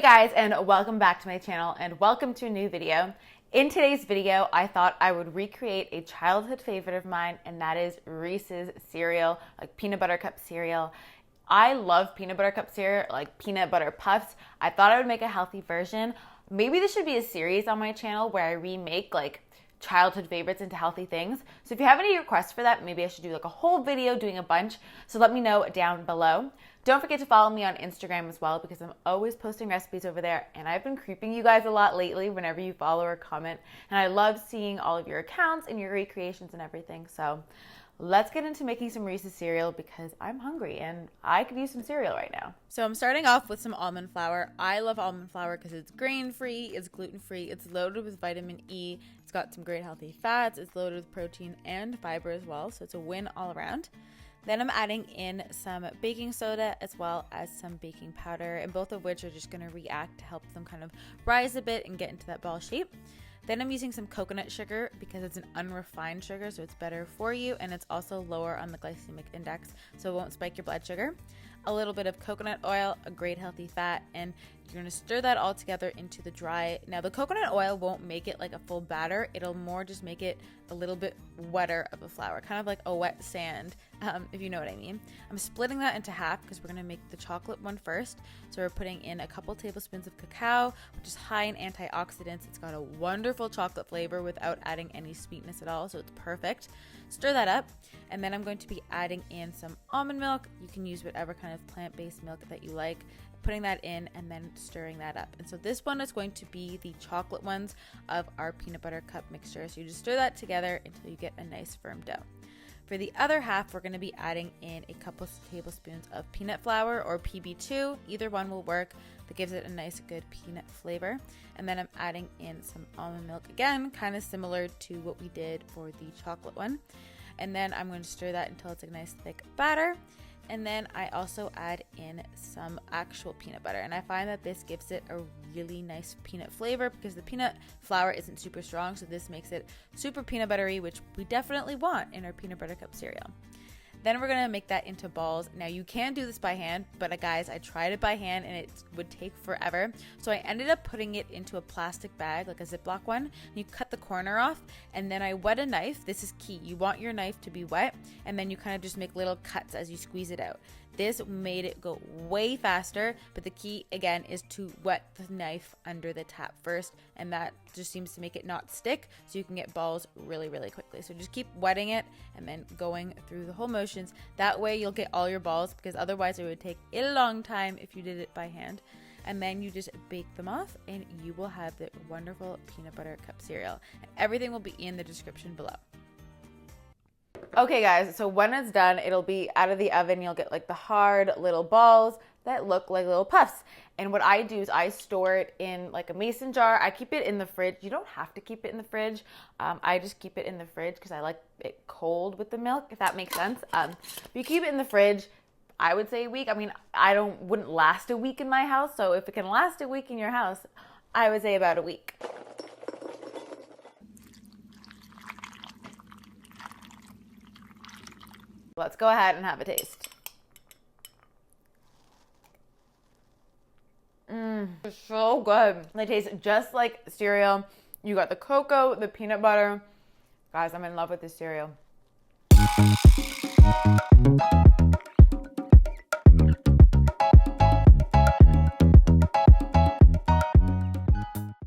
guys, and welcome back to my channel and welcome to a new video. In today's video, I thought I would recreate a childhood favorite of mine, and that is Reese's cereal, like peanut butter cup cereal. I love peanut butter cup cereal, like peanut butter puffs. I thought I would make a healthy version. Maybe this should be a series on my channel where I remake like childhood favorites into healthy things. So if you have any requests for that, maybe I should do like a whole video doing a bunch. So let me know down below. Don't forget to follow me on Instagram as well, because I'm always posting recipes over there, and I've been creeping you guys a lot lately whenever you follow or comment, and I love seeing all of your accounts and your recreations and everything. So let's get into making some Reese's cereal because I'm hungry and I could use some cereal right now. So I'm starting off with some almond flour. I love almond flour because it's grain-free, it's gluten-free, it's loaded with vitamin E, it's got some great healthy fats, it's loaded with protein and fiber as well, so it's a win all around. Then I'm adding in some baking soda as well as some baking powder, and both of which are just going to react to help them kind of rise a bit and get into that ball shape. Then I'm using some coconut sugar because it's an unrefined sugar, so it's better for you, and it's also lower on the glycemic index, so it won't spike your blood sugar. A little bit of coconut oil, a great healthy fat, and you're going to stir that all together into the dry. Now the coconut oil won't make it like a full batter, it'll more just make it a little bit wetter of a flour, kind of like a wet sand, if you know what I mean. I'm splitting that into half because we're going to make the chocolate one first. So we're putting in a couple tablespoons of cacao, which is high in antioxidants. It's got a wonderful chocolate flavor without adding any sweetness at all, so it's perfect. Stir that up, and then I'm going to be adding in some almond milk. You can use whatever kind of plant-based milk that you like. Putting that in and then stirring that up. And so this one is going to be the chocolate ones of our peanut butter cup mixture. So you just stir that together until you get a nice firm dough. For the other half, we're going to be adding in a couple tablespoons of peanut flour or PB2. Either one will work. That gives it a nice good peanut flavor. And then I'm adding in some almond milk again, kind of similar to what we did for the chocolate one. And then I'm going to stir that until it's a nice thick batter. And then I also add in some actual peanut butter, and I find that this gives it a really nice peanut flavor because the peanut flour isn't super strong, so this makes it super peanut buttery, which we definitely want in our peanut butter cup cereal. Then we're gonna make that into balls. Now you can do this by hand, but guys, I tried it by hand and it would take forever. So I ended up putting it into a plastic bag, like a Ziploc one. And you cut the corner off, and then I wet a knife. This is key. You want your knife to be wet, and then you kind of just make little cuts as you squeeze it out. This made it go way faster, but the key again is to wet the knife under the tap first, and that just seems to make it not stick, so you can get balls really, really quickly. So just keep wetting it and then going through the whole motions. That way you'll get all your balls, because otherwise it would take a long time if you did it by hand. And then you just bake them off, and you will have the wonderful peanut butter cup cereal. And everything will be in the description below. Okay guys, so when it's done, it'll be out of the oven. You'll get like the hard little balls that look like little puffs. And what I do is I store it in like a mason jar. I keep it in the fridge. You don't have to keep it in the fridge. I just keep it in the fridge because I like it cold with the milk, if that makes sense. But you keep it in the fridge, I would say a week. I mean, wouldn't last a week in my house. So if it can last a week in your house, I would say about a week. Let's go ahead and have a taste. It's so good. They taste just like cereal. You got the cocoa, the peanut butter. Guys, I'm in love with this cereal.